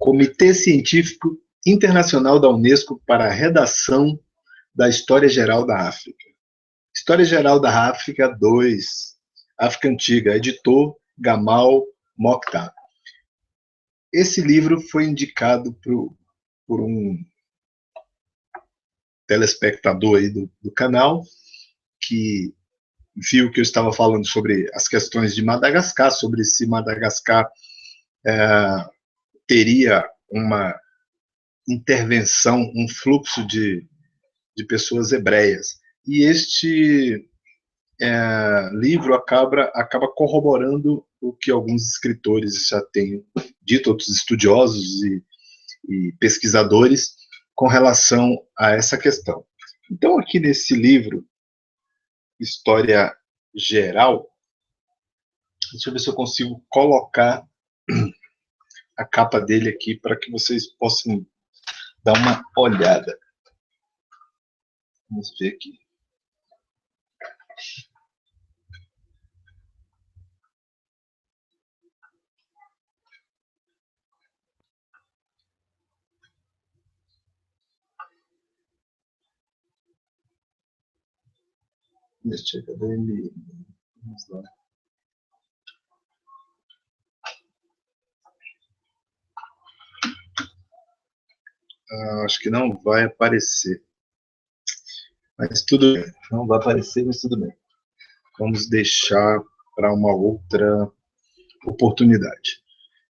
Comitê Científico Internacional da Unesco para a redação da História Geral da África. História Geral da África 2, África Antiga, editor Gamal Mokhtar. Esse livro foi indicado por um telespectador aí do canal, que viu que eu estava falando sobre as questões de Madagascar, sobre se Madagascar teria uma intervenção, um fluxo de pessoas hebreias. E este livro acaba corroborando o que alguns escritores já têm dito, outros estudiosos e pesquisadores, com relação a essa questão. Então, aqui nesse livro, História Geral, deixa eu ver se eu consigo colocar a capa dele aqui para que vocês possam dar uma olhada. Vamos ver aqui. Deixa eu ver ele. Vamos lá. Acho que não vai aparecer. Mas tudo bem. Não vai aparecer, mas tudo bem. Vamos deixar para uma outra oportunidade.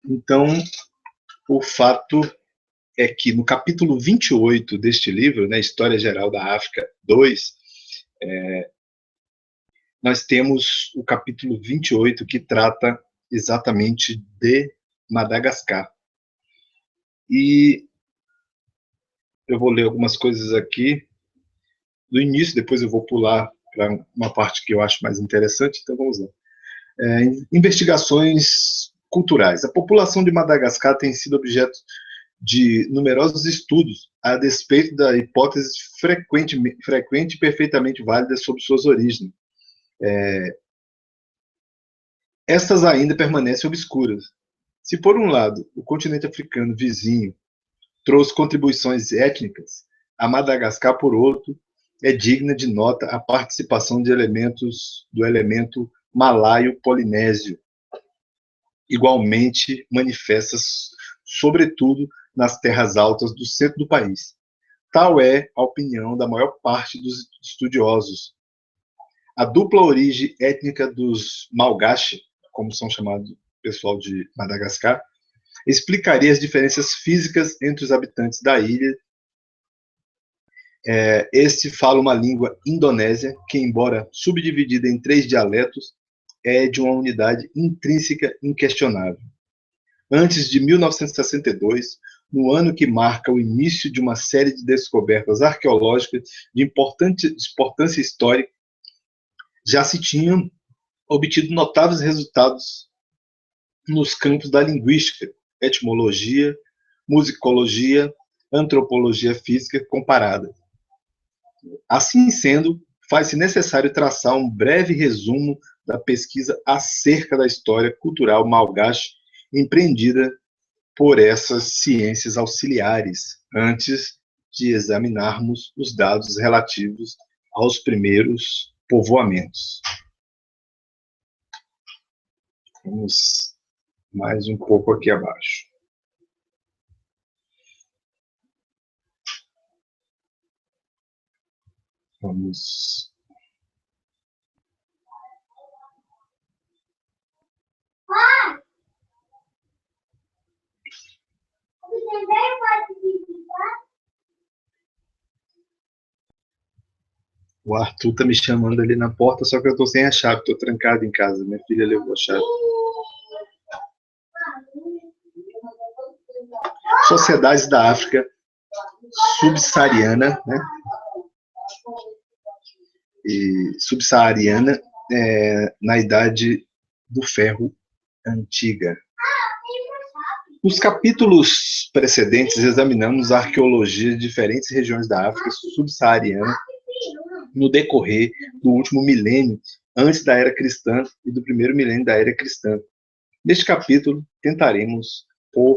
Então, o fato é que no capítulo 28 deste livro, né, História Geral da África 2, nós temos o capítulo 28 que trata exatamente de Madagascar. E eu vou ler algumas coisas aqui do início, depois eu vou pular para uma parte que eu acho mais interessante, então vamos lá. Investigações culturais. A população de Madagascar tem sido objeto de numerosos estudos a despeito da hipótese frequente e perfeitamente válida sobre suas origens. Estas ainda permanecem obscuras. Se, por um lado, o continente africano vizinho trouxe contribuições étnicas, a Madagascar, por outro, é digna de nota a participação de elementos do elemento malaio-polinésio, igualmente manifestas, sobretudo, nas terras altas do centro do país. Tal é a opinião da maior parte dos estudiosos. A dupla origem étnica dos Malgache, como são chamados o pessoal de Madagascar, explicaria as diferenças físicas entre os habitantes da ilha. Este fala uma língua indonésia, que, embora subdividida em 3 dialetos, é de uma unidade intrínseca inquestionável. Antes de 1962, no ano que marca o início de uma série de descobertas arqueológicas de importância histórica, já se tinham obtido notáveis resultados nos campos da linguística, etimologia, musicologia, antropologia física comparada. Assim sendo, faz-se necessário traçar um breve resumo da pesquisa acerca da história cultural malgache empreendida por essas ciências auxiliares, antes de examinarmos os dados relativos aos primeiros povoamentos. Vamos mais um pouco aqui abaixo. Vamos. O Arthur está me chamando ali na porta, só que eu estou sem a chave, estou trancado em casa. Minha filha levou a chave. Sociedades da África subsaariana, né? E subsaariana na Idade do Ferro Antiga. Nos capítulos precedentes, examinamos a arqueologia de diferentes regiões da África subsaariana no decorrer do último milênio antes da Era Cristã e do primeiro milênio da Era Cristã. Neste capítulo, tentaremos pôr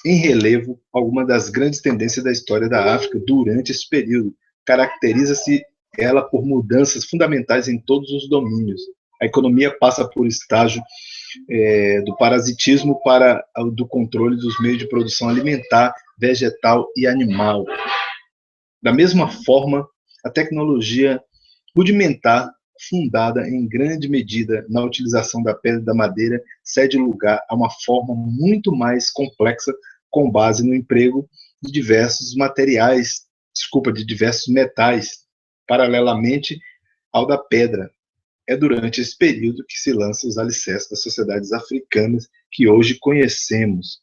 em relevo algumas das grandes tendências da história da África durante esse período. Caracteriza-se ela por mudanças fundamentais em todos os domínios. A economia passa por estágio do parasitismo para o do controle dos meios de produção alimentar, vegetal e animal. Da mesma forma, a tecnologia rudimentar, fundada em grande medida na utilização da pedra e da madeira, cede lugar a uma forma muito mais complexa, com base no emprego de diversos de diversos metais, paralelamente ao da pedra. É durante esse período que se lançam os alicerces das sociedades africanas que hoje conhecemos.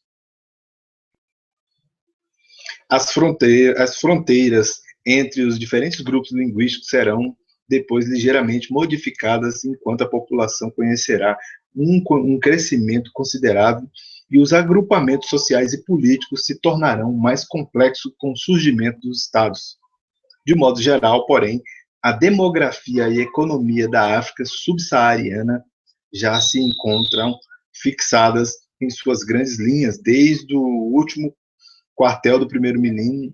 As fronteiras entre os diferentes grupos linguísticos serão depois ligeiramente modificadas, enquanto a população conhecerá um crescimento considerável e os agrupamentos sociais e políticos se tornarão mais complexos com o surgimento dos estados. De modo geral, porém, a demografia e a economia da África subsaariana já se encontram fixadas em suas grandes linhas desde o último quartel do primeiro milênio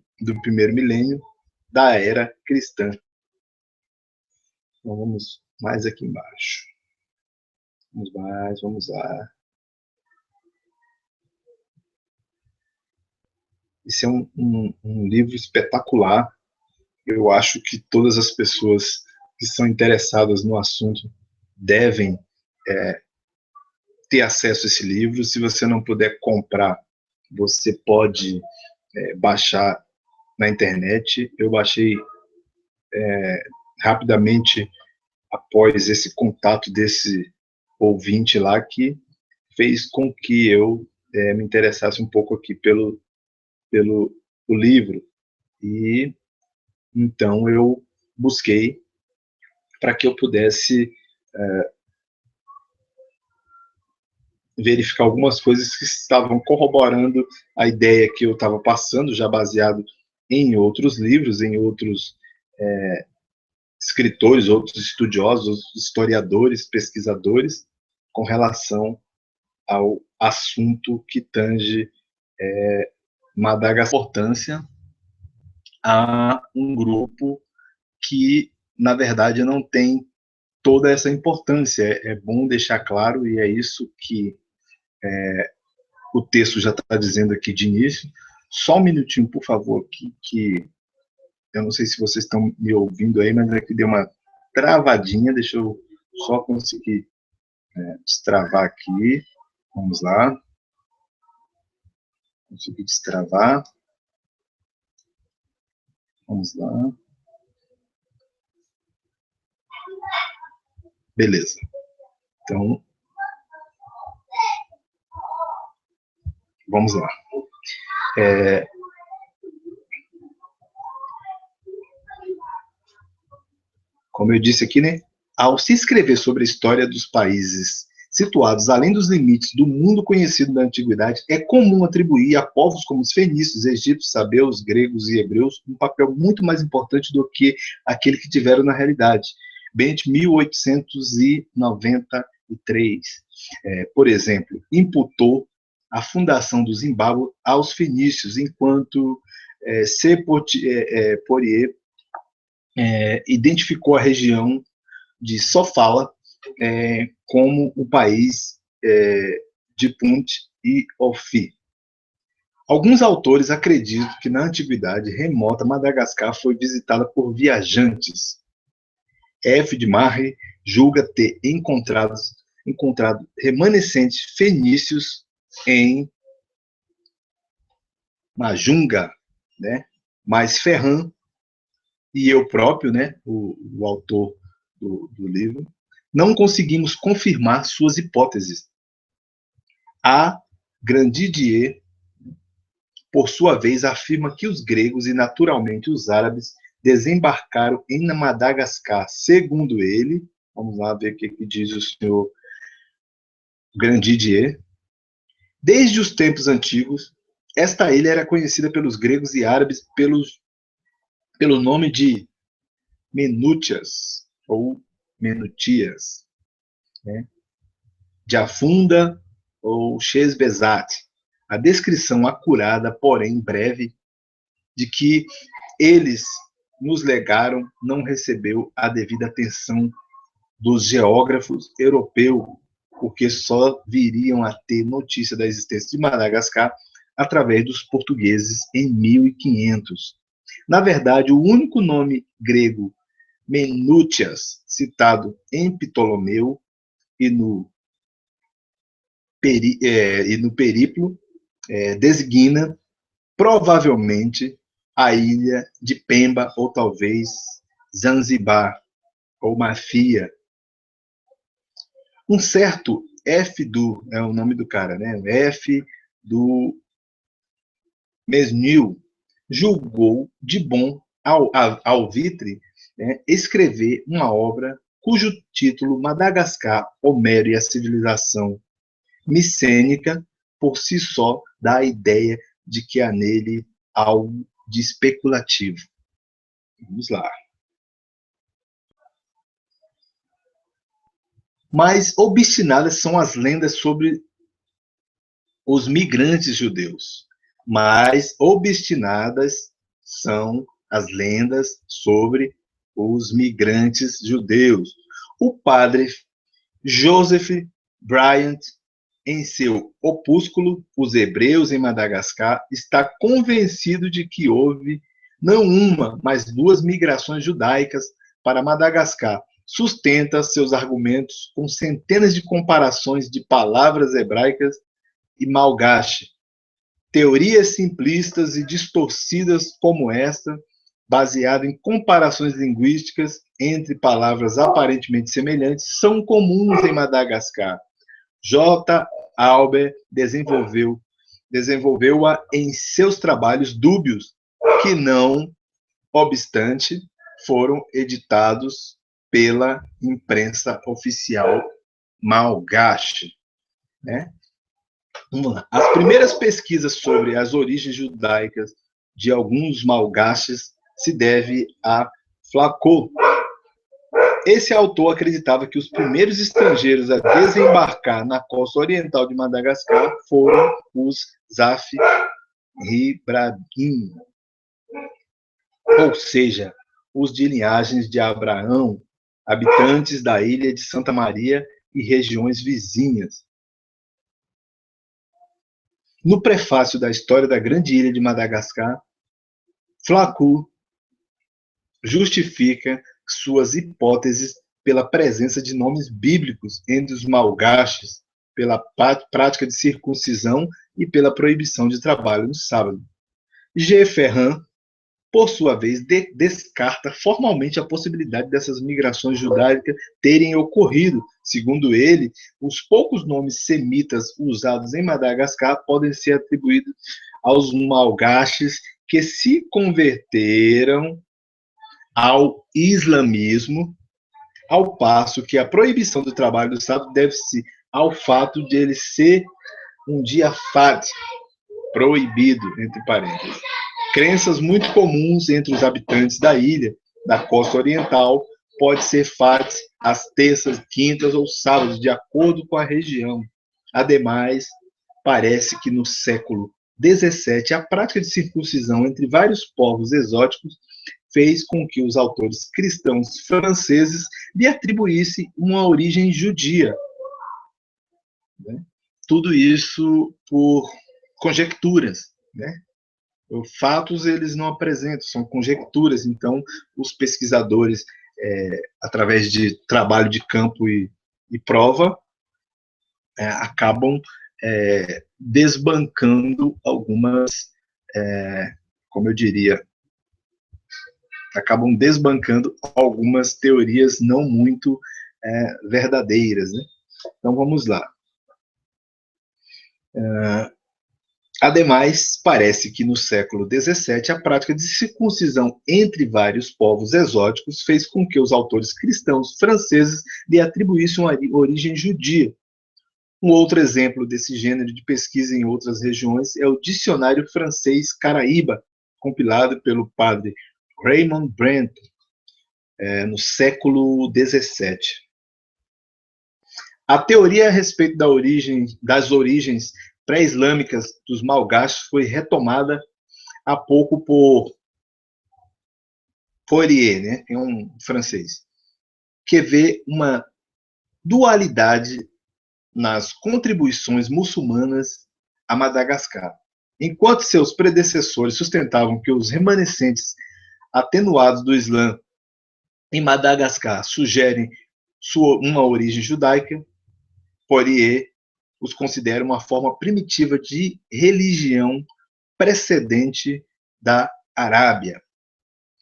da era cristã. Então, vamos mais aqui embaixo. Vamos lá. Esse é um livro espetacular. Eu acho que todas as pessoas que são interessadas no assunto devem ter acesso a esse livro. Se você não puder comprar, você pode baixar na internet. Eu baixei rapidamente após esse contato desse ouvinte lá, que fez com que eu me interessasse um pouco aqui pelo o livro. E então eu busquei para que eu pudesse verificar algumas coisas que estavam corroborando a ideia que eu estava passando, já baseado em outros livros, em outros escritores, outros estudiosos, historiadores, pesquisadores, com relação ao assunto que tange Madagascar, importância a um grupo que, na verdade, não tem toda essa importância. É bom deixar claro, e é isso que o texto já está dizendo aqui de início. Só um minutinho, por favor, que eu não sei se vocês estão me ouvindo aí, mas aqui deu uma travadinha. Deixa eu só conseguir destravar aqui. Vamos lá. Consegui destravar. Vamos lá. Beleza. Então, vamos lá. Como eu disse aqui, né? Ao se escrever sobre a história dos países situados além dos limites do mundo conhecido da antiguidade, é comum atribuir a povos como os fenícios, egípcios, sabeus, gregos e hebreus um papel muito mais importante do que aquele que tiveram na realidade. Bem de 1893, por exemplo, imputou a fundação do Zimbábue aos fenícios, enquanto C. Poirier identificou a região de Sofala como o país de Punt e Ofi. Alguns autores acreditam que na antiguidade remota Madagascar foi visitada por viajantes. F. de Marre julga ter encontrado remanescentes fenícios em Majunga, né? Mas Ferran e eu próprio, né, o autor do livro, não conseguimos confirmar suas hipóteses. A Grandidier, por sua vez, afirma que os gregos e, naturalmente, os árabes desembarcaram em Madagascar. Segundo ele, vamos lá ver o que diz o senhor Grandidier, desde os tempos antigos, esta ilha era conhecida pelos gregos e árabes pelo nome de Menútias, ou Menutias, né? Jafunda ou Shesbezat. a descrição acurada, porém breve, de que eles nos legaram não recebeu a devida atenção dos geógrafos europeus, porque só viriam a ter notícia da existência de Madagascar através dos portugueses em 1500. Na verdade, o único nome grego Menútias, citado em Ptolomeu e no Periplo, designa provavelmente a ilha de Pemba ou talvez Zanzibar ou Mafia. Um certo F do, é o nome do cara, né? F do Mesnil julgou de bom alvitre, né, escrever uma obra cujo título Madagascar, Homero e a Civilização Micênica, por si só, dá a ideia de que há nele algo de especulativo. Vamos lá. Mais obstinadas são as lendas sobre os migrantes judeus. Mais obstinadas são as lendas sobre os migrantes judeus. O padre Joseph Bryant, em seu opúsculo Os Hebreus em Madagascar, está convencido de que houve não uma, mas duas migrações judaicas para Madagascar. Sustenta seus argumentos com centenas de comparações de palavras hebraicas e malgache. Teorias simplistas e distorcidas como esta, baseada em comparações linguísticas entre palavras aparentemente semelhantes, são comuns em Madagascar. J. Albert desenvolveu-a em seus trabalhos dúbios, que não obstante foram editados pela imprensa oficial malgache, né? Vamos lá. As primeiras pesquisas sobre as origens judaicas de alguns malgaches se deve a Flaco. Esse autor acreditava que os primeiros estrangeiros a desembarcar na costa oriental de Madagascar foram os Zaf Ribagin, ou seja, os de linhagens de Abraão, habitantes da ilha de Santa Maria e regiões vizinhas. No prefácio da História da Grande Ilha de Madagascar, Flacu justifica suas hipóteses pela presença de nomes bíblicos entre os malgaches, pela prática de circuncisão e pela proibição de trabalho no sábado. G. Ferrand, por sua vez, descarta formalmente a possibilidade dessas migrações judaicas terem ocorrido. Segundo ele, os poucos nomes semitas usados em Madagascar podem ser atribuídos aos malgaches que se converteram ao islamismo, ao passo que a proibição do trabalho do sábado deve-se ao fato de ele ser um dia fat, proibido, entre parênteses. Crenças muito comuns entre os habitantes da ilha, da costa oriental, pode ser fat às terças, quintas ou sábados, de acordo com a região. Ademais, parece que no século XVII, a prática de circuncisão entre vários povos exóticos fez com que os autores cristãos franceses lhe atribuíssem uma origem judia. Tudo isso por conjecturas, né? Fatos eles não apresentam, são conjecturas. Então, os pesquisadores, através de trabalho de campo e prova, acabam desbancando algumas, como eu diria, acabam desbancando algumas teorias não muito verdadeiras, né? Então, vamos lá. Ademais, parece que no século XVII, a prática de circuncisão entre vários povos exóticos fez com que os autores cristãos franceses lhe atribuíssem uma origem judia. Um outro exemplo desse gênero de pesquisa em outras regiões é o Dicionário Francês Caraíba, compilado pelo padre Raymond Brent, no século XVII. A teoria a respeito das origens pré-islâmicas dos malgaches foi retomada há pouco por Fourier, né, que é um francês, que vê uma dualidade nas contribuições muçulmanas a Madagascar. Enquanto seus predecessores sustentavam que os remanescentes atenuados do Islã em Madagascar sugerem uma origem judaica, Fourier os considera uma forma primitiva de religião precedente da Arábia.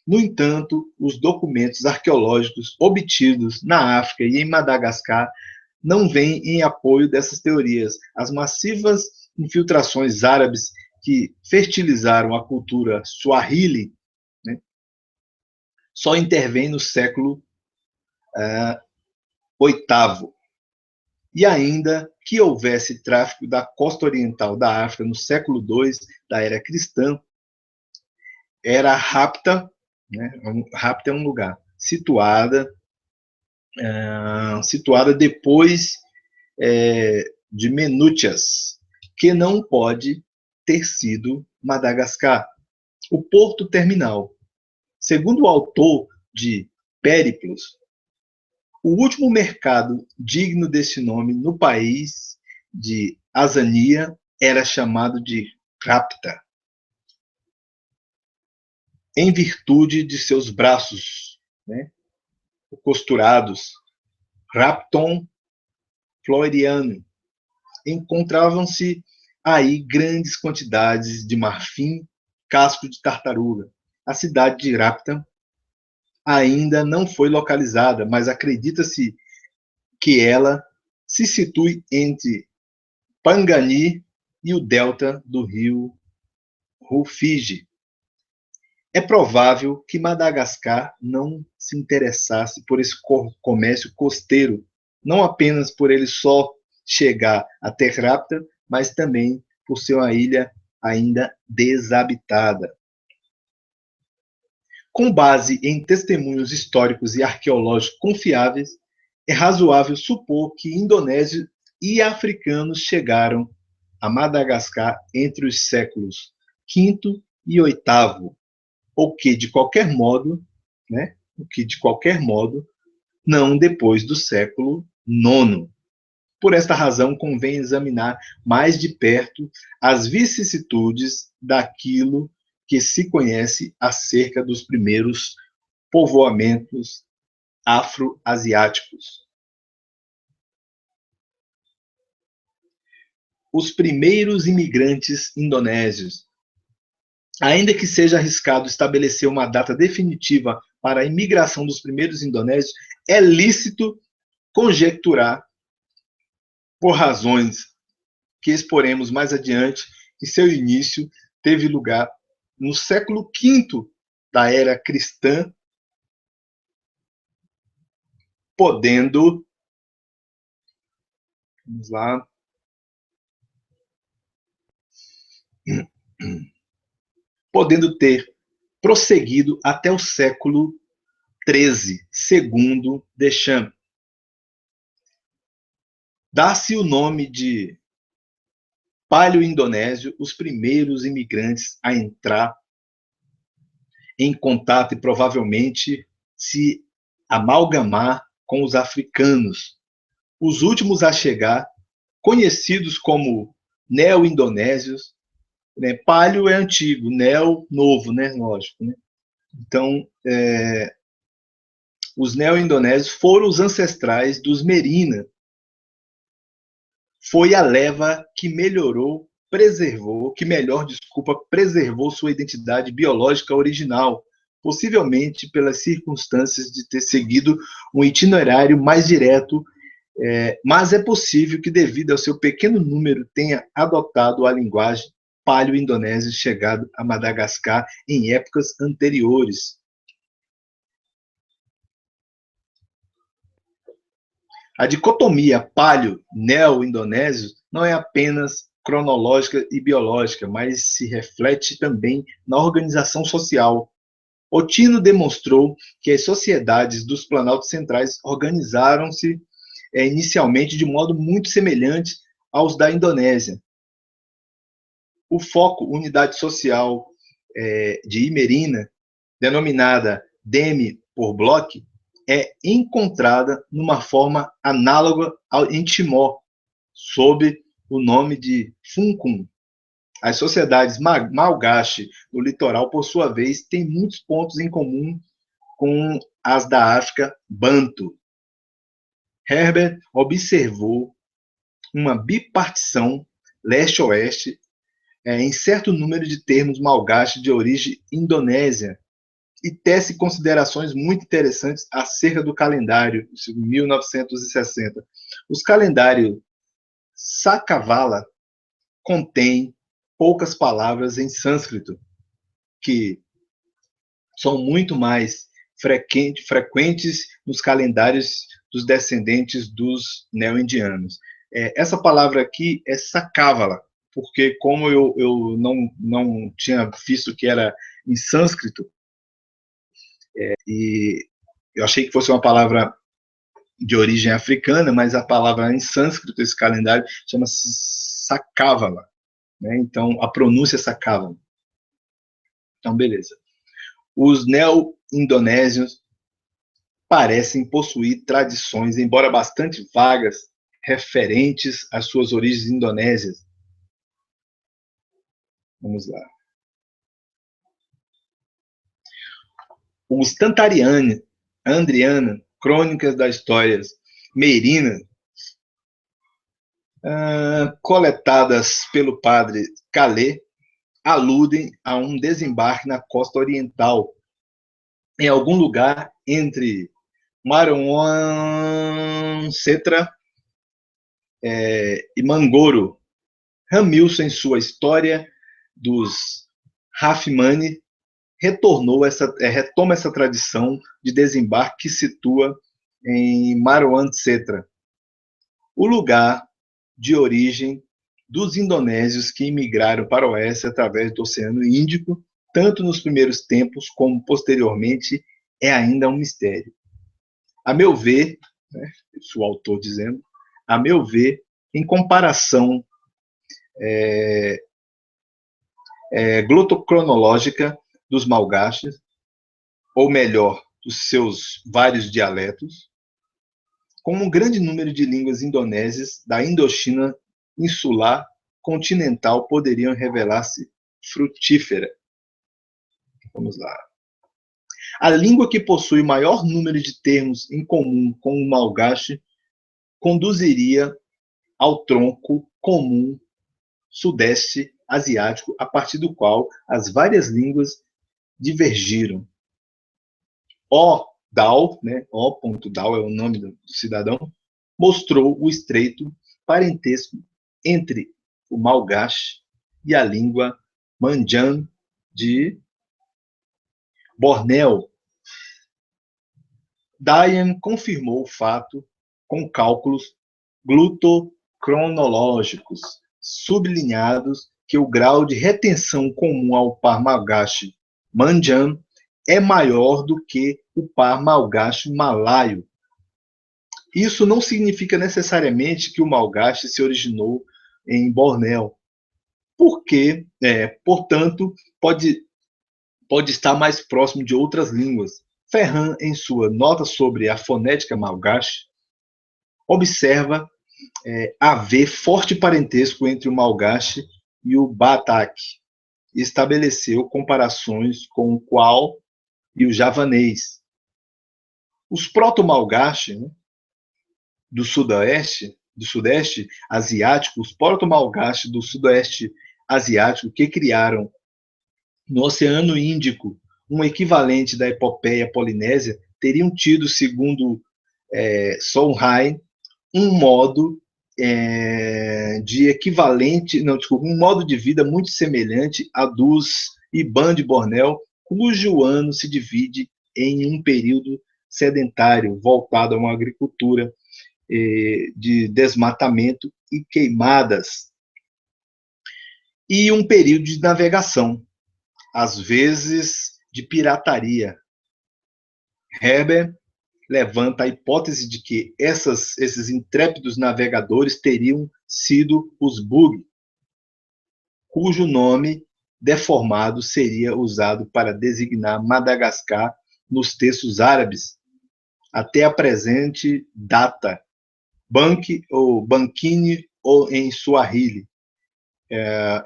No entanto, os documentos arqueológicos obtidos na África e em Madagascar não vêm em apoio dessas teorias. As massivas infiltrações árabes que fertilizaram a cultura Swahili, né, só intervêm no século VIII. E ainda que houvesse tráfico da costa oriental da África no século II da era cristã, era Rapta, né? Rapta é um lugar situada depois de Menútias, que não pode ter sido Madagascar. O porto terminal. Segundo o autor de Périplos, o último mercado digno desse nome no país de Azania era chamado de Rapta, em virtude de seus braços, né, costurados, Rapton Floriano. Encontravam-se aí grandes quantidades de marfim, casco de tartaruga. A cidade de Rapta ainda não foi localizada, mas acredita-se que ela se situe entre Pangani e o delta do rio Rufiji. É provável que Madagascar não se interessasse por esse comércio costeiro, não apenas por ele só chegar até Rapta, mas também por ser uma ilha ainda desabitada. Com base em testemunhos históricos e arqueológicos confiáveis, é razoável supor que indonésios e africanos chegaram a Madagascar entre os séculos V e VIII, ou que de qualquer modo, não depois do século IX. Por esta razão, convém examinar mais de perto as vicissitudes daquilo que se conhece acerca dos primeiros povoamentos afro-asiáticos. Os primeiros imigrantes indonésios. Ainda que seja arriscado estabelecer uma data definitiva para a imigração dos primeiros indonésios, é lícito conjecturar, por razões que exporemos mais adiante, que seu início teve lugar no século V da era cristã, podendo, vamos lá, podendo ter prosseguido até o século XIII, segundo Deschamps. Dá-se o nome de paleo-indonésio os primeiros imigrantes a entrar em contato e provavelmente se amalgamar com os africanos. Os últimos a chegar, conhecidos como neo-indonésios, né? Paleo é antigo, neo novo, né? Lógico, né? Então, os neo-indonésios foram os ancestrais dos Merina. Foi a leva que preservou sua identidade biológica original, possivelmente pelas circunstâncias de ter seguido um itinerário mais direto, mas é possível que, devido ao seu pequeno número, tenha adotado a linguagem paleo-indonésia chegado a Madagascar em épocas anteriores. A dicotomia paleo-neo-indonésio não é apenas cronológica e biológica, mas se reflete também na organização social. Otino demonstrou que as sociedades dos planaltos centrais organizaram-se inicialmente de modo muito semelhante aos da Indonésia. O foco, unidade social de Imerina, denominada Deme por Bloch, é encontrada numa forma análoga em Timor, sob o nome de Funkun. As sociedades malgache no litoral, por sua vez, têm muitos pontos em comum com as da África Banto. Herbert observou uma bipartição leste-oeste em certo número de termos malgache de origem indonésia e tece considerações muito interessantes acerca do calendário de 1960. Os calendários Sakavala contêm poucas palavras em sânscrito, que são muito mais frequentes nos calendários dos descendentes dos neo-indianos. Essa palavra aqui é Sakavala, porque como eu não tinha visto que era em sânscrito, e eu achei que fosse uma palavra de origem africana, mas a palavra em sânscrito, esse calendário, chama-se Sakavala. Né? Então, a pronúncia é Sakavala. Então, beleza. Os neo-indonésios parecem possuir tradições, embora bastante vagas, referentes às suas origens indonésias. Vamos lá. Os Tantariana, Andriana, Crônicas das Histórias Merina, coletadas pelo padre Calais, aludem a um desembarque na costa oriental, em algum lugar entre Marwan Cetra e Mangoro. Ramilson, em sua História dos Rafimani, retoma essa tradição de desembarque que situa em Marwan Cetra, o lugar de origem dos indonésios que imigraram para o oeste através do Oceano Índico, tanto nos primeiros tempos como posteriormente, é ainda um mistério. A meu ver, né, o autor dizendo, a meu ver, em comparação glotocronológica dos malgaches, ou melhor, dos seus vários dialetos, com um grande número de línguas indonésias da Indochina insular continental poderiam revelar-se frutífera. Vamos lá. A língua que possui maior número de termos em comum com o malgache conduziria ao tronco comum sudeste asiático, a partir do qual as várias línguas divergiram. O. Dao, né, O. Dao é o nome do cidadão, mostrou o estreito parentesco entre o malgache e a língua Manjan de Bornéu. Dayan confirmou o fato com cálculos glutocronológicos sublinhados que o grau de retenção comum ao par malgache Manjan é maior do que o par malgache malaio. Isso não significa necessariamente que o malgache se originou em Bornéu, porque, portanto, pode estar mais próximo de outras línguas. Ferran, em sua nota sobre a fonética malgache, observa haver forte parentesco entre o malgache e o batak, e estabeleceu comparações com o qual e o javanês. Os proto-malgache, né, do sudeste asiático, os proto-malgache do sudoeste asiático, que criaram no Oceano Índico um equivalente da epopeia polinésia, teriam tido, segundo Sondheim, um modo um modo de vida muito semelhante a dos Iban de Bornéu, cujo ano se divide em um período sedentário voltado a uma agricultura de desmatamento e queimadas, e um período de navegação, às vezes de pirataria. Herbert levanta a hipótese de que esses intrépidos navegadores teriam sido os Bug. cujo nome deformado seria usado para designar Madagascar nos textos árabes até a presente data, Banque ou Bankini ou em Swahili.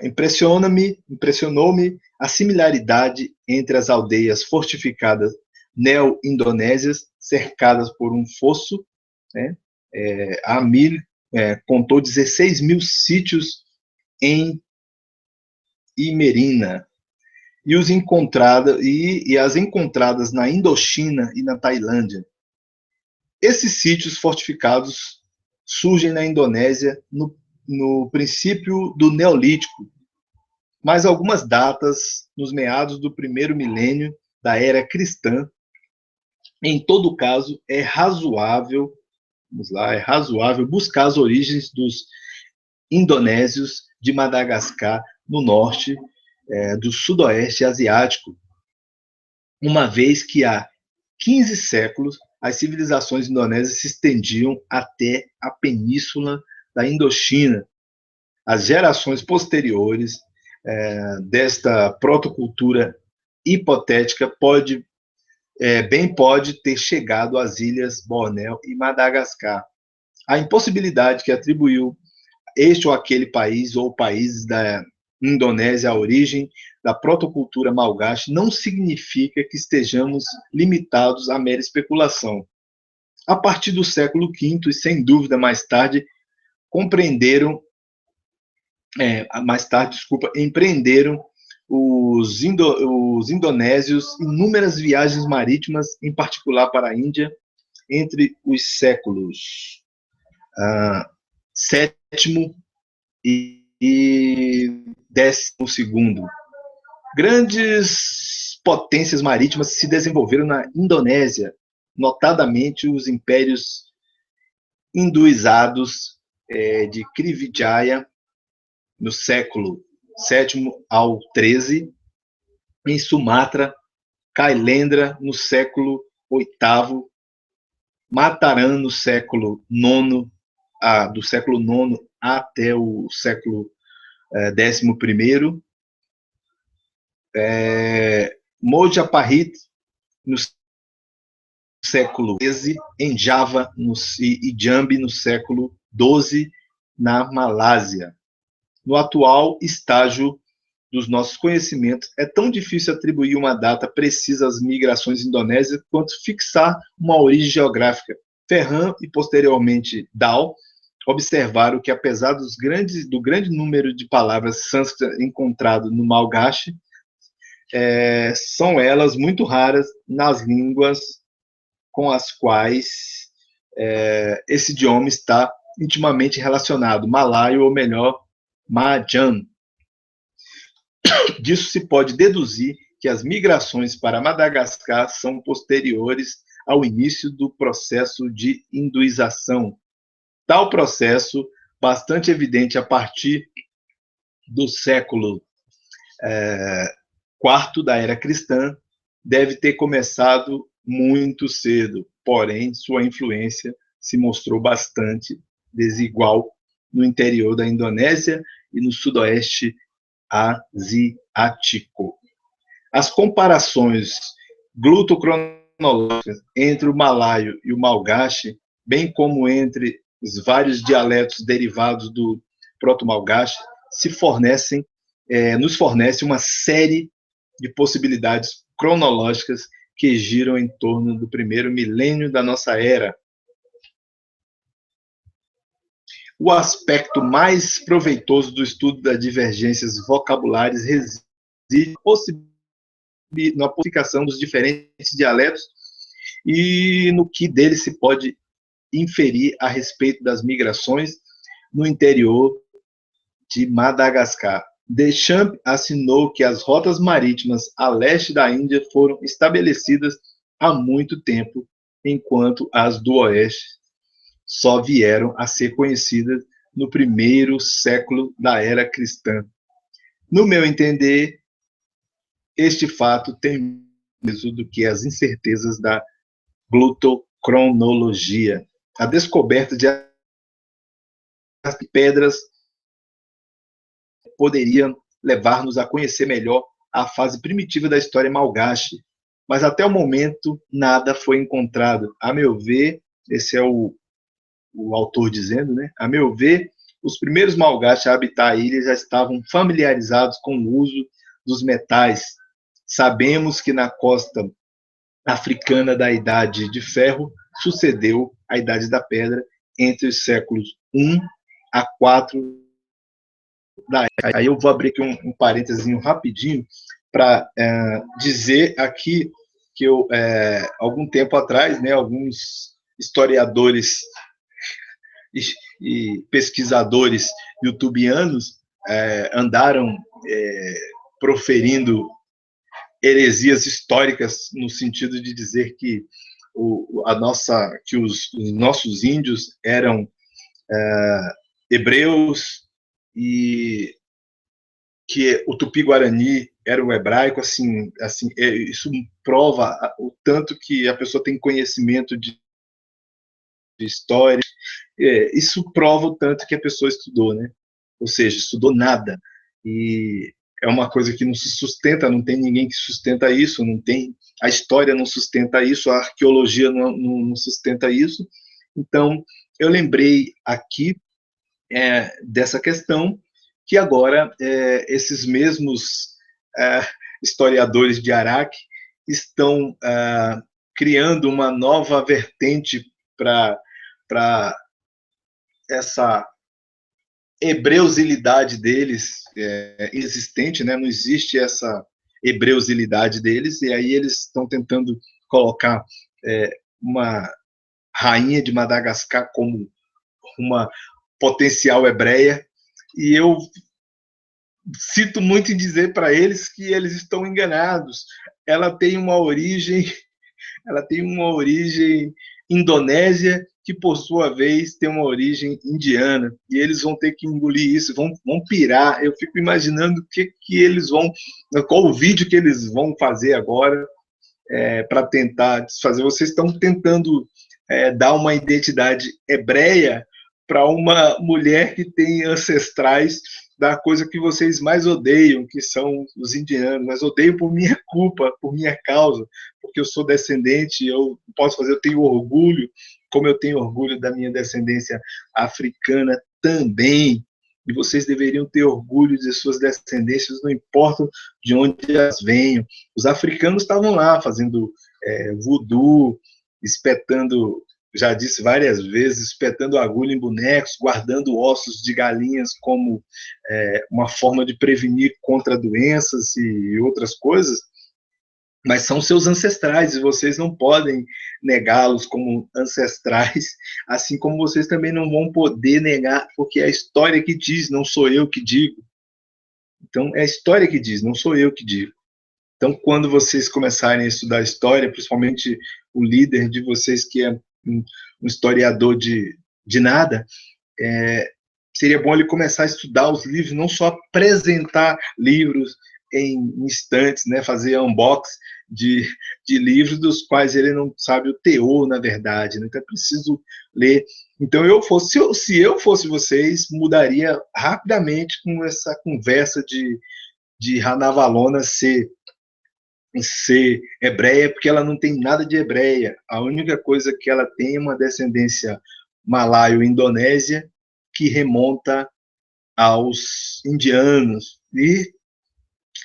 Impressionou-me a similaridade entre as aldeias fortificadas neo-indonésias, cercadas por um fosso, né? A Amil contou 16 mil sítios em Imerina, e as encontradas na Indochina e na Tailândia. Esses sítios fortificados surgem na Indonésia no princípio do Neolítico, mas algumas datas nos meados do primeiro milênio da era cristã. Em todo caso, é razoável buscar as origens dos indonésios de Madagascar no norte do sudoeste asiático, uma vez que há 15 séculos as civilizações indonésias se estendiam até a península da Indochina. As gerações posteriores desta protocultura hipotética pode ter chegado às ilhas Bornéu e Madagascar. A impossibilidade que atribuiu este ou aquele país ou países da Indonésia à origem da protocultura malgache não significa que estejamos limitados à mera especulação. A partir do século V, e sem dúvida mais tarde, empreenderam os indonésios inúmeras viagens marítimas, em particular para a Índia, entre os séculos sétimo e XII. Grandes potências marítimas se desenvolveram na Indonésia, notadamente os impérios hinduizados de Sriwijaya, no século VII ao XIII, em Sumatra, Kailendra, no século VIII, Mataram, no século IX, do século IX até o século XI, Mojapahit, no século XIII, em Java e Jambi, no século XII, na Malásia. No atual estágio dos nossos conhecimentos, é tão difícil atribuir uma data precisa às migrações indonésias quanto fixar uma origem geográfica. Ferran e, posteriormente, Dao observaram que, apesar do grande número de palavras sânscritas encontrado no malgache, são elas muito raras nas línguas com as quais esse idioma está intimamente relacionado, malaio, ou melhor, Majan. Disso se pode deduzir que as migrações para Madagascar são posteriores ao início do processo de hinduização. Tal processo, bastante evidente a partir do século IV da era cristã, deve ter começado muito cedo, porém sua influência se mostrou bastante desigual no interior da Indonésia e no sudoeste asiático. As comparações glutocronológicas entre o malaio e o malgache, bem como entre os vários dialetos derivados do proto-malgache, nos fornecem uma série de possibilidades cronológicas que giram em torno do primeiro milênio da nossa era. O aspecto mais proveitoso do estudo das divergências vocabulares reside na possificação dos diferentes dialetos e no que deles se pode inferir a respeito das migrações no interior de Madagascar. Deschamps assinou que as rotas marítimas a leste da Índia foram estabelecidas há muito tempo, enquanto as do oeste só vieram a ser conhecidas no primeiro século da era cristã. No meu entender, este fato tem peso do que as incertezas da glutocronologia. A descoberta de pedras poderia levar-nos a conhecer melhor a fase primitiva da história malgache, mas até o momento nada foi encontrado. A meu ver, esse é o autor dizendo, né? A meu ver, os primeiros malgaches a habitar a ilha já estavam familiarizados com o uso dos metais. Sabemos que na costa africana da Idade de Ferro sucedeu a Idade da Pedra entre os séculos I a IV da era. Aí eu vou abrir aqui um parênteses rapidinho para dizer aqui que eu, algum tempo atrás, né, alguns historiadores e pesquisadores youtubianos andaram proferindo heresias históricas no sentido de dizer que que os nossos índios eram hebreus e que o Tupi-Guarani era o hebraico. Assim, isso prova o tanto que a pessoa tem conhecimento de história. Isso prova o tanto que a pessoa estudou, né? Ou seja, estudou nada. E é uma coisa que não se sustenta, não tem ninguém que sustenta isso, não tem, a história não sustenta isso, a arqueologia não sustenta isso. Então, eu lembrei aqui dessa questão que agora esses mesmos historiadores de Araque estão criando uma nova vertente para essa hebreusilidade deles existente, né? Não existe essa hebreusilidade deles, e aí eles estão tentando colocar uma rainha de Madagascar como uma potencial hebreia, e eu sinto muito em dizer para eles que eles estão enganados. Ela tem uma origem indonésia, que por sua vez tem uma origem indiana, e eles vão ter que engolir isso, vão pirar. Eu fico imaginando que eles vão, qual o vídeo que eles vão fazer agora para tentar desfazer. Vocês estão tentando dar uma identidade hebreia para uma mulher que tem ancestrais da coisa que vocês mais odeiam, que são os indianos, mas odeio por minha culpa, por minha causa, porque eu sou descendente, eu posso fazer, eu tenho orgulho, como eu tenho orgulho da minha descendência africana também, e vocês deveriam ter orgulho de suas descendências, não importa de onde elas venham. Os africanos estavam lá fazendo voodoo, espetando, já disse várias vezes, espetando agulha em bonecos, guardando ossos de galinhas como uma forma de prevenir contra doenças e outras coisas, mas são seus ancestrais, e vocês não podem negá-los como ancestrais, assim como vocês também não vão poder negar, porque é a história que diz, não sou eu que digo. Então, é a história que diz, não sou eu que digo. Então, quando vocês começarem a estudar história, principalmente o líder de vocês, que é um historiador de nada, seria bom ele começar a estudar os livros, não só apresentar livros em instantes, né, fazer unboxing de livros dos quais ele não sabe o teor, na verdade, né? Então é preciso ler. Então, se eu fosse vocês, mudaria rapidamente com essa conversa de Ranavalona ser hebreia, porque ela não tem nada de hebreia. A única coisa que ela tem é uma descendência malaio-indonésia que remonta aos indianos. E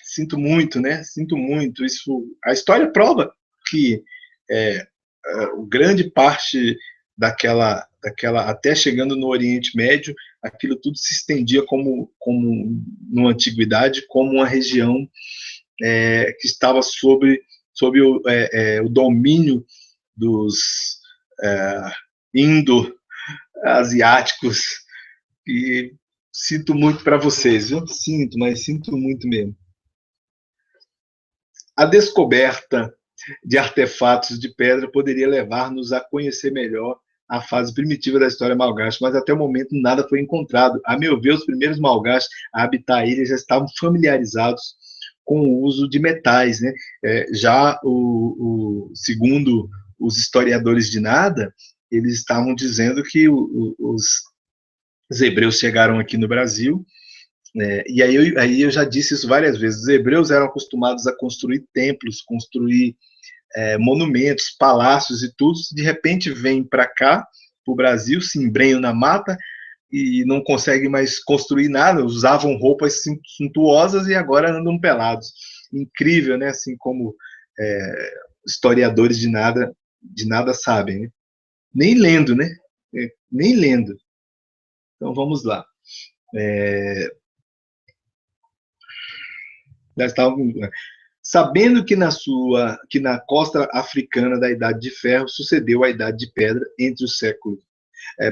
sinto muito, né? Sinto muito. Isso, a história prova que grande parte daquela até chegando no Oriente Médio, aquilo tudo se estendia como na antiguidade, como uma região que estava sob o domínio dos indo-asiáticos. E sinto muito para vocês, viu? Sinto, mas sinto muito mesmo. A descoberta de artefatos de pedra poderia levar-nos a conhecer melhor a fase primitiva da história malgache, mas até o momento nada foi encontrado. A meu ver, os primeiros malgaches a habitar a ilha já estavam familiarizados com o uso de metais, né? Já segundo os historiadores de nada, eles estavam dizendo que os hebreus chegaram aqui no Brasil E aí eu já disse isso várias vezes. Os hebreus eram acostumados a construir templos, construir monumentos, palácios e tudo. De repente vem para cá, para o Brasil, se embrenham na mata e não conseguem mais construir nada. Usavam roupas suntuosas e agora andam pelados. Incrível, né? Assim como historiadores de nada sabem, né? Nem lendo, né? Nem lendo. Então vamos lá. Já estavam, sabendo que na costa africana da Idade de Ferro sucedeu a Idade de Pedra entre o século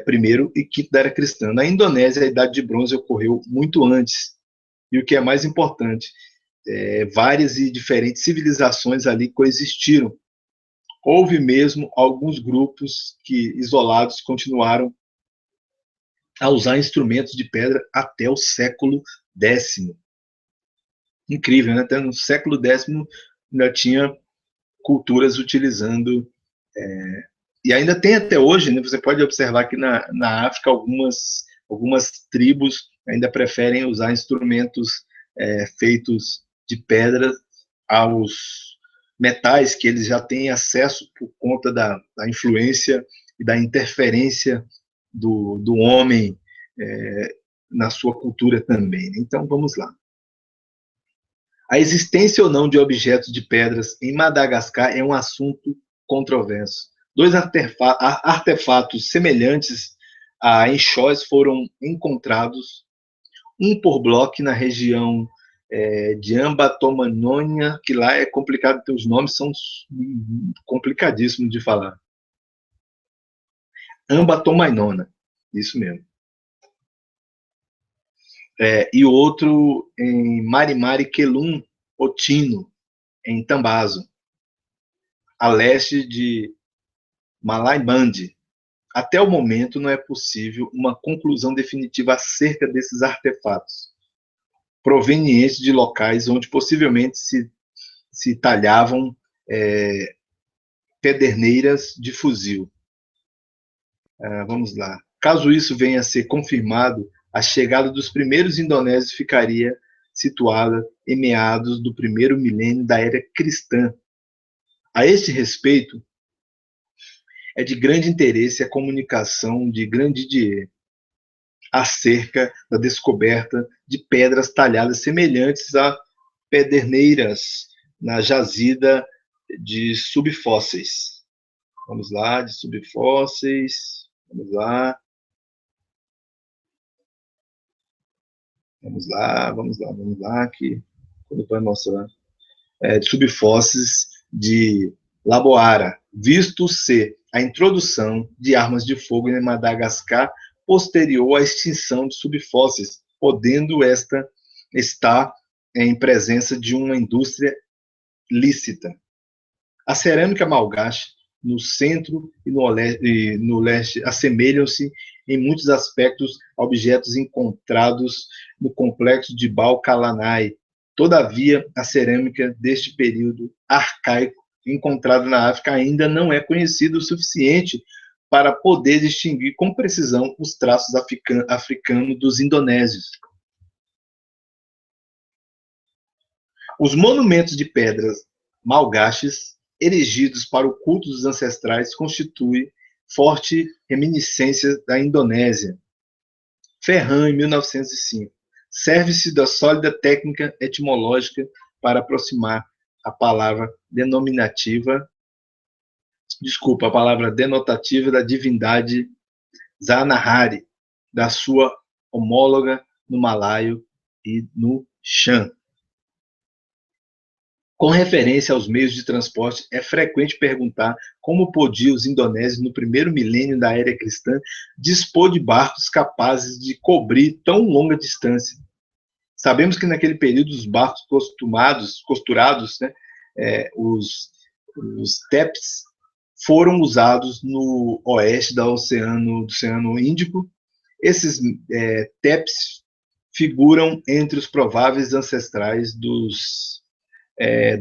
primeiro e quinto da Era Cristã. Na Indonésia, a Idade de Bronze ocorreu muito antes. E o que é mais importante, várias e diferentes civilizações ali coexistiram. Houve mesmo alguns grupos que, isolados, continuaram a usar instrumentos de pedra até o século X. Incrível, né? Até no século X ainda tinha culturas utilizando. E ainda tem até hoje, né? Você pode observar que na África algumas tribos ainda preferem usar instrumentos feitos de pedra aos metais que eles já têm acesso por conta da influência e da interferência do homem na sua cultura também. Então, vamos lá. A existência ou não de objetos de pedras em Madagascar é um assunto controverso. Dois artefatos semelhantes a enxós foram encontrados, um por bloco na região de Ambatomanônia, que lá é complicado, os nomes são complicadíssimos de falar. Ambatomanona, isso mesmo. E outro em Marimari Quelum Otino, em Tambazo, a leste de Malaiband. Até o momento, não é possível uma conclusão definitiva acerca desses artefatos, provenientes de locais onde possivelmente se talhavam pederneiras de fuzil. Vamos lá. Caso isso venha a ser confirmado, a chegada dos primeiros indonésios ficaria situada em meados do primeiro milênio da era cristã. A este respeito, é de grande interesse a comunicação de Grandidier acerca da descoberta de pedras talhadas semelhantes a pederneiras na jazida de subfósseis. Vamos lá, de subfósseis. Vamos lá. Vamos lá, que quando vai mostrar. De subfósseis de Laboara, visto ser a introdução de armas de fogo em Madagascar posterior à extinção de subfósseis, podendo esta estar em presença de uma indústria lícita. A cerâmica malgache, no centro e no leste, assemelham-se em muitos aspectos a objetos encontrados no complexo de Balkalanai. Todavia, a cerâmica deste período arcaico encontrada na África ainda não é conhecida o suficiente para poder distinguir com precisão os traços africanos dos indonésios. Os monumentos de pedras malgaches erigidos para o culto dos ancestrais constituem forte reminiscência da Indonésia. Ferran, em 1905, serve-se da sólida técnica etimológica para aproximar a palavra denotativa da divindade Zanahari, da sua homóloga no malaio e no Shan. Com referência aos meios de transporte, é frequente perguntar como podiam os indonésios, no primeiro milênio da era cristã, dispor de barcos capazes de cobrir tão longa distância. Sabemos que naquele período os barcos costurados, né, os teps, foram usados no oeste do Oceano Índico. Esses teps figuram entre os prováveis ancestrais dos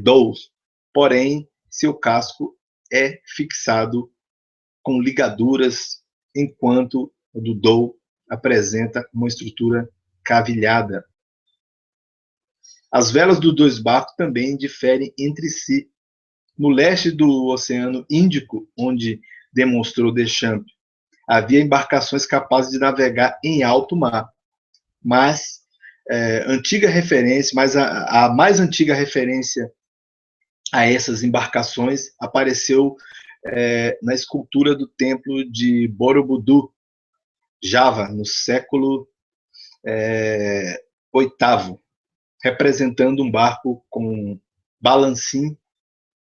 dhows, porém, seu casco é fixado com ligaduras, enquanto o do dhow apresenta uma estrutura cavilhada. As velas dos dois barcos também diferem entre si. No leste do Oceano Índico, onde demonstrou Deschamps, havia embarcações capazes de navegar em alto mar, mas a mais antiga referência a essas embarcações apareceu na escultura do templo de Borobudur, Java, no século VIII, representando um barco com balancim,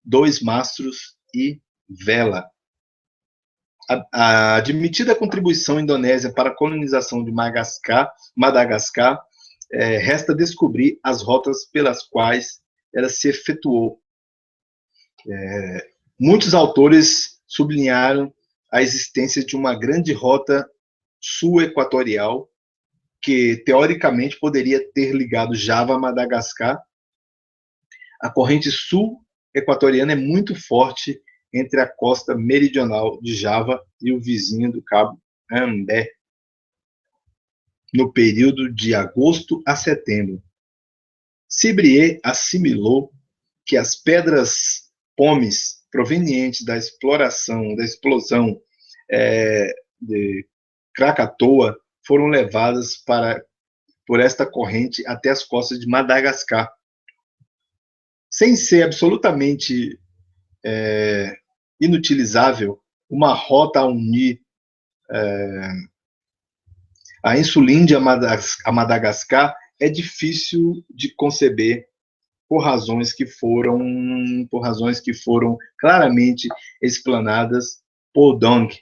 2 mastros e vela. A admitida contribuição indonésia para a colonização de Madagascar, resta descobrir as rotas pelas quais ela se efetuou. Muitos autores sublinharam a existência de uma grande rota sul-equatorial que, teoricamente, poderia ter ligado Java a Madagascar. A corrente sul-equatoriana é muito forte entre a costa meridional de Java e o vizinho do Cabo Ambé, no período de agosto a setembro. Sibrié assimilou que as pedras pomes provenientes da explosão de Krakatoa foram levadas por esta corrente até as costas de Madagascar. Sem ser absolutamente inutilizável, uma rota a unir a Insulíndia a Madagascar é difícil de conceber por razões que foram claramente explanadas por Dong.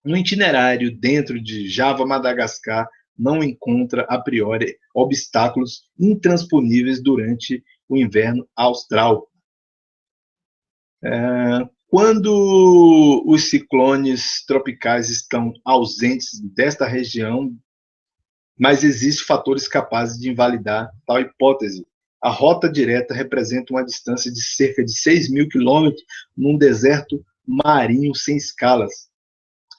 No itinerário dentro de Java-Madagascar não encontra a priori obstáculos intransponíveis durante o inverno austral. Quando os ciclones tropicais estão ausentes desta região, mas existem fatores capazes de invalidar tal hipótese. A rota direta representa uma distância de cerca de 6.000 quilômetros num deserto marinho sem escalas.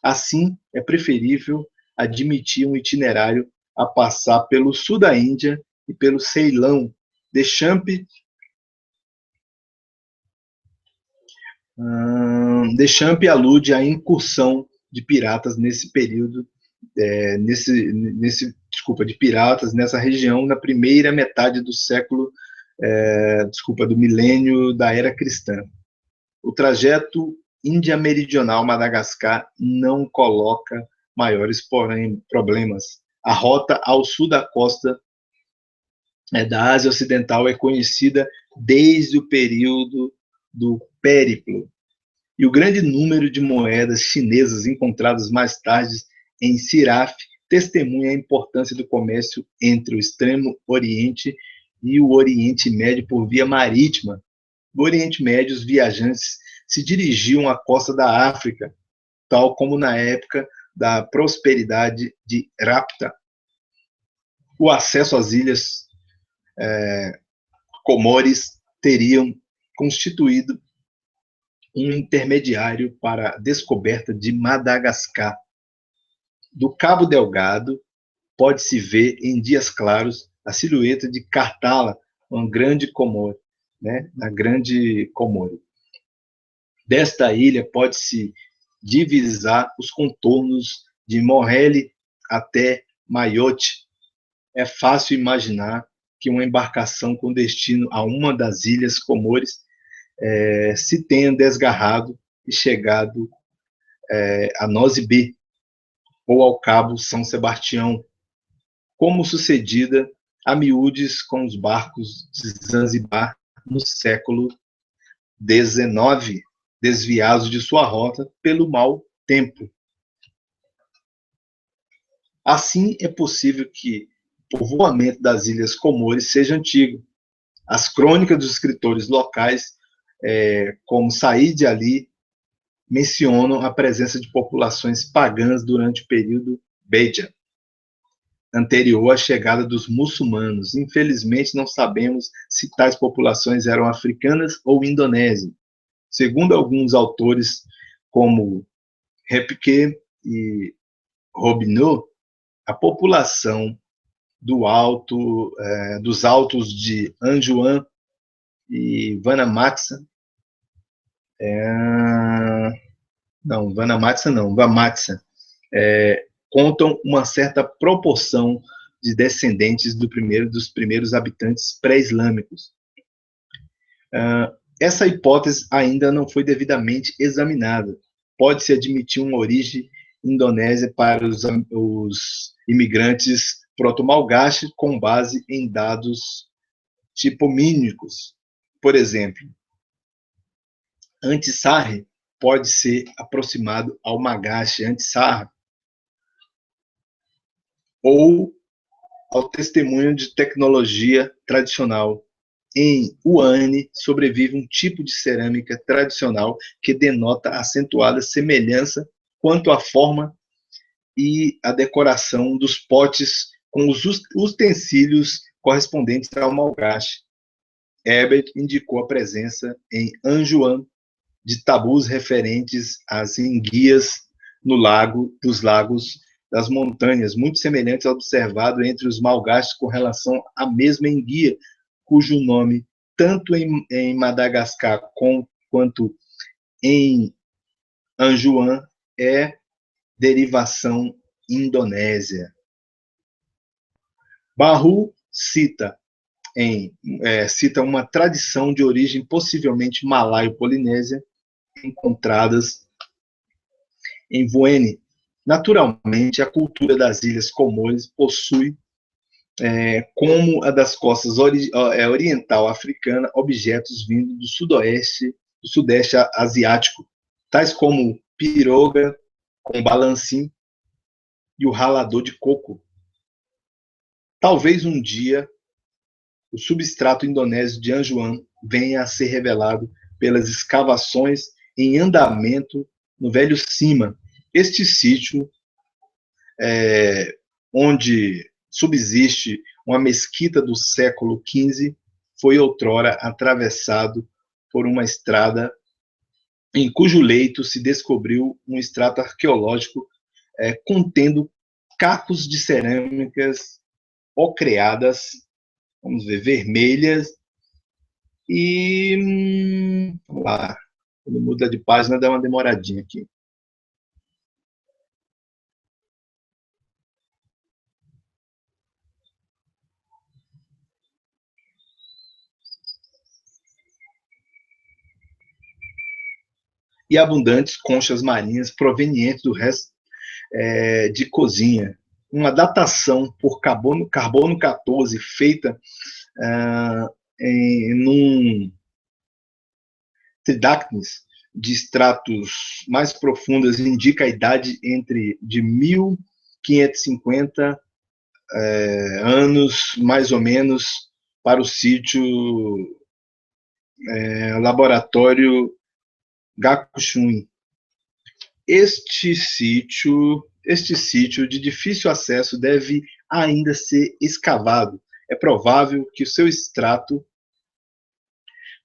Assim, é preferível admitir um itinerário a passar pelo sul da Índia e pelo Ceilão. Deschamps alude à incursão de piratas nesse período, de piratas nessa região na primeira metade do do milênio da era cristã. O trajeto Índia Meridional Madagascar não coloca maiores problemas. A rota ao sul da costa da Ásia Ocidental é conhecida desde o período do Périplo, e o grande número de moedas chinesas encontradas mais tarde em Siraf testemunha a importância do comércio entre o Extremo Oriente e o Oriente Médio por via marítima. No Oriente Médio, os viajantes se dirigiam à costa da África, tal como na época da prosperidade de Rapta. O acesso às ilhas Comores teriam constituído um intermediário para a descoberta de Madagascar. Do Cabo Delgado, pode-se ver em dias claros a silhueta de Karthala, uma grande Comore, na Grande Comore. Desta ilha pode-se divisar os contornos de Morrele até Mayotte. É fácil imaginar que uma embarcação com destino a uma das ilhas Comores se tenha desgarrado e chegado a Nosy-Be ou ao Cabo São Sebastião, como sucedida a miúdes com os barcos de Zanzibar no século XIX, desviados de sua rota pelo mau tempo. Assim, é possível que o povoamento das Ilhas Comores seja antigo. As crônicas dos escritores locais, como Said Ali, mencionam a presença de populações pagãs durante o período Beja, anterior à chegada dos muçulmanos. Infelizmente, não sabemos se tais populações eram africanas ou indonésias. Segundo alguns autores, como Repke e Robineau, a população dos altos de Anjuan e Vanamatsa. Não, Vanamatsa não, Vamatsa. Contam uma certa proporção de descendentes dos primeiros habitantes pré-islâmicos. Essa hipótese ainda não foi devidamente examinada. Pode-se admitir uma origem indonésia para os imigrantes proto-malgache com base em dados tipomínicos. Por exemplo, Antisarre pode ser aproximado ao Magache Antisarre ou ao testemunho de tecnologia tradicional. Em Huane, sobrevive um tipo de cerâmica tradicional que denota acentuada semelhança quanto à forma e a decoração dos potes com os utensílios correspondentes ao malgache. Herbert indicou a presença em Anjuan de tabus referentes às enguias no lago, dos lagos das montanhas, muito semelhantes ao observado entre os malgaches com relação à mesma enguia, cujo nome, tanto em Madagascar quanto em Anjuan, é derivação indonésia. Barru cita uma tradição de origem possivelmente malaio-polinésia encontradas em Vuene. Naturalmente, a cultura das Ilhas Comores possui, como a das costas oriental africana, objetos vindos do sudeste asiático, tais como piroga com balancim e o ralador de coco. Talvez um dia o substrato indonésio de Anjuan venha a ser revelado pelas escavações em andamento no Velho Cima. Este sítio, onde subsiste uma mesquita do século XV, foi outrora atravessado por uma estrada em cujo leito se descobriu um extrato arqueológico contendo cacos de cerâmicas ocreadas, vamos ver, vermelhas, e vamos lá, quando muda de página dá uma demoradinha aqui. E abundantes conchas marinhas provenientes do resto de cozinha. Uma datação por carbono 14 feita num tridacnes de estratos mais profundas indica a idade de 1550 anos, mais ou menos, para o sítio laboratório Gakushun. Este sítio de difícil acesso deve ainda ser escavado. É provável que o seu extrato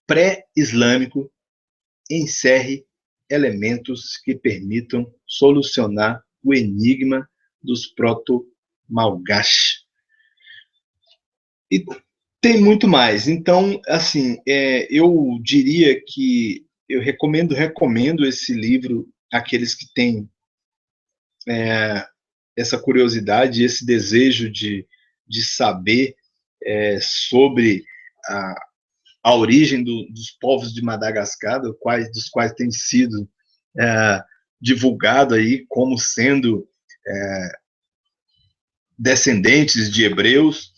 pré-islâmico encerre elementos que permitam solucionar o enigma dos proto-malgache. E tem muito mais. Então, assim, eu diria que eu recomendo esse livro àqueles que têm essa curiosidade, esse desejo de saber sobre a origem dos povos de Madagascar, dos quais tem sido divulgado aí como sendo descendentes de hebreus,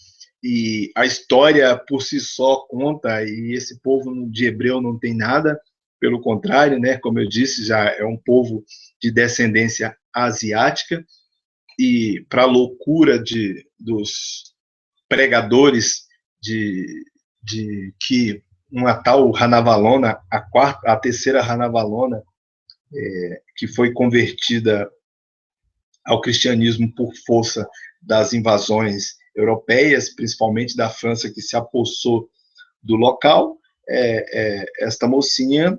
e a história por si só conta, e esse povo de hebreu não tem nada, pelo contrário, né, como eu disse, já é um povo de descendência asiática, e para a loucura dos pregadores de que uma tal Ranavalona, a terceira Ranavalona, que foi convertida ao cristianismo por força das invasões europeias, principalmente da França, que se apossou do local, esta mocinha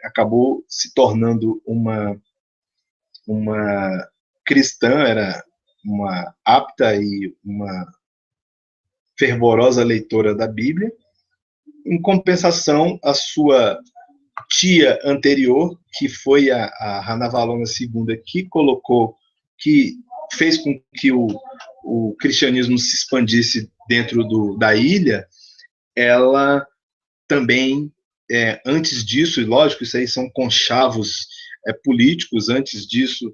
acabou se tornando uma cristã, era uma apta e uma fervorosa leitora da Bíblia. Em compensação, a sua tia anterior, que foi a Ranavalona II, que fez com que o cristianismo se expandisse dentro da ilha, ela também, antes disso, e lógico, isso aí são conchavos políticos, antes disso,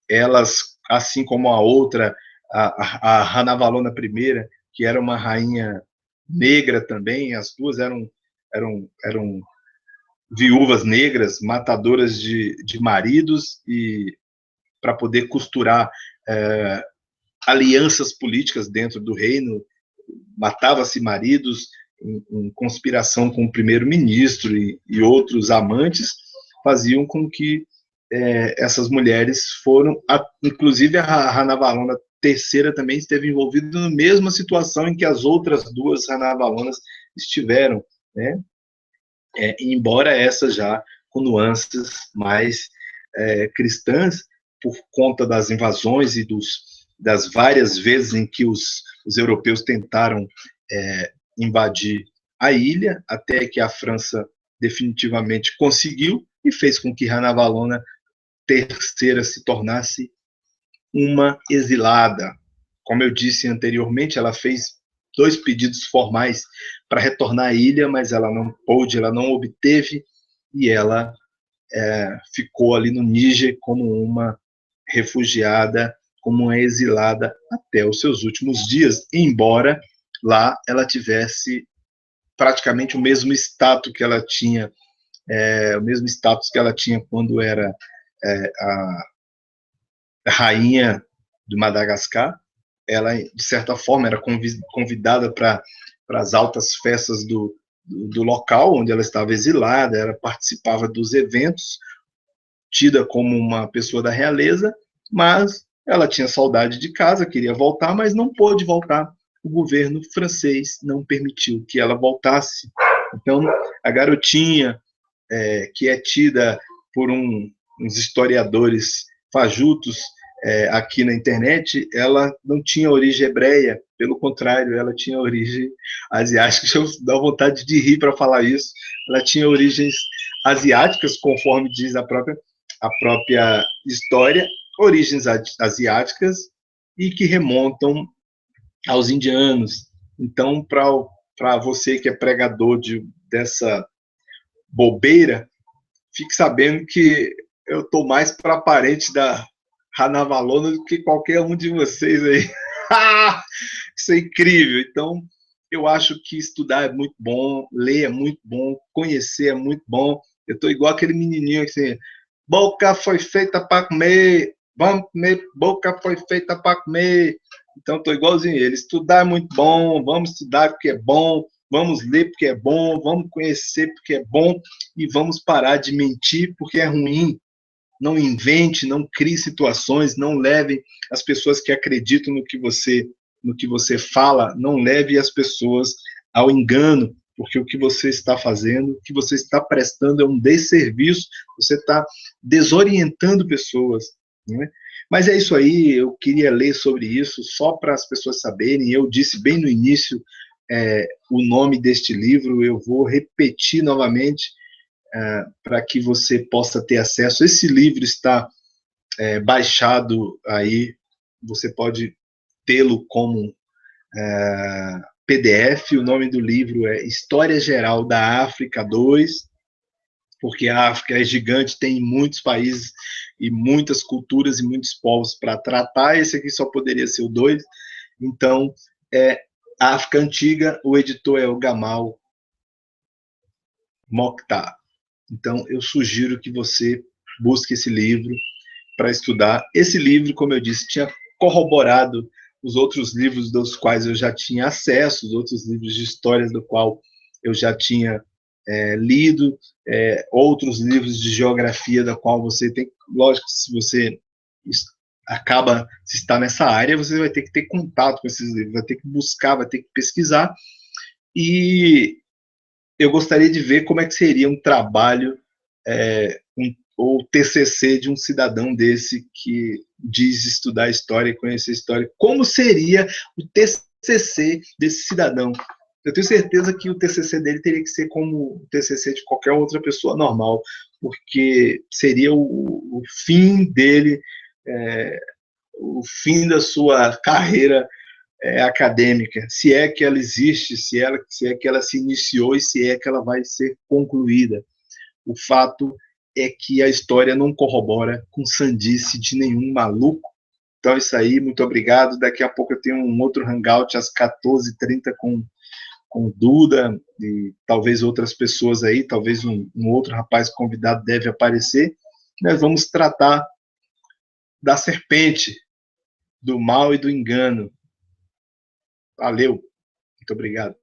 elas, assim como a outra, a Ranavalona I, que era uma rainha negra também, as duas eram viúvas negras, matadoras de maridos, e para poder costurar alianças políticas dentro do reino, matava-se maridos em conspiração com o primeiro-ministro e outros amantes, faziam com que essas mulheres foram, inclusive a Ranavalona III também esteve envolvida na mesma situação em que as outras duas Ranavalonas estiveram, né? Embora essas já com nuances mais cristãs, por conta das invasões e das várias vezes em que os europeus tentaram invadir a ilha, até que a França definitivamente conseguiu e fez com que Ranavalona III se tornasse uma exilada. Como eu disse anteriormente, ela fez 2 pedidos formais para retornar à ilha, mas ela não pôde, ela não obteve, e ela ficou ali no Níger como uma refugiada, como uma exilada até os seus últimos dias, embora lá ela tivesse praticamente o mesmo status que ela tinha, quando era a rainha de Madagascar. Ela, de certa forma, era convidada para as altas festas do local onde ela estava exilada, ela participava dos eventos, tida como uma pessoa da realeza, mas ela tinha saudade de casa, queria voltar, mas não pôde voltar. O governo francês não permitiu que ela voltasse. Então, a garotinha, que é tida por uns historiadores fajutos aqui na internet, ela não tinha origem hebreia, pelo contrário, ela tinha origem asiática. Eu dá vontade de rir para falar isso. Ela tinha origens asiáticas, conforme diz a própria história, origens asiáticas e que remontam aos indianos. Então, para você que é pregador dessa bobeira, fique sabendo que eu estou mais para parente da Ranavalona do que qualquer um de vocês aí. Isso é incrível. Então, eu acho que estudar é muito bom, ler é muito bom, conhecer é muito bom. Eu estou igual aquele menininho assim, boca foi feita para comer, vamos comer, boca foi feita para comer. Então, estou igualzinho ele. Estudar é muito bom, vamos estudar porque é bom, vamos ler porque é bom, vamos conhecer porque é bom e vamos parar de mentir porque é ruim. Não invente, não crie situações, não leve as pessoas que acreditam no que você fala, não leve as pessoas ao engano, porque o que você está fazendo, o que você está prestando é um desserviço, você está desorientando pessoas, né? Mas é isso aí, eu queria ler sobre isso, só para as pessoas saberem. Eu disse bem no início o nome deste livro, eu vou repetir novamente, para que você possa ter acesso. Esse livro está baixado aí, você pode tê-lo como PDF. O nome do livro é História Geral da África 2, porque a África é gigante, tem muitos países e muitas culturas e muitos povos para tratar. Esse aqui só poderia ser o 2. Então, África Antiga, o editor é o Gamal Mokhtar. Então, eu sugiro que você busque esse livro para estudar. Esse livro, como eu disse, tinha corroborado os outros livros dos quais eu já tinha acesso, os outros livros de histórias do qual eu já tinha lido, outros livros de geografia da qual você tem, lógico, se você acaba, se está nessa área, você vai ter que ter contato com esses livros, vai ter que buscar, vai ter que pesquisar, e eu gostaria de ver como é que seria um trabalho, ou TCC de um cidadão desse que diz estudar história e conhecer história. Como seria o TCC TCC desse cidadão. Eu tenho certeza que o TCC dele teria que ser como o TCC de qualquer outra pessoa normal, porque seria o fim dele, o fim da sua carreira acadêmica, se é que ela existe, se é que ela se iniciou e se é que ela vai ser concluída. O fato é que a história não corrobora com sandice de nenhum maluco. Então é isso aí, muito obrigado. Daqui a pouco eu tenho um outro hangout às 14h30 com o Duda e talvez outras pessoas aí, talvez um outro rapaz convidado deve aparecer. Nós vamos tratar da serpente, do mal e do engano. Valeu, muito obrigado.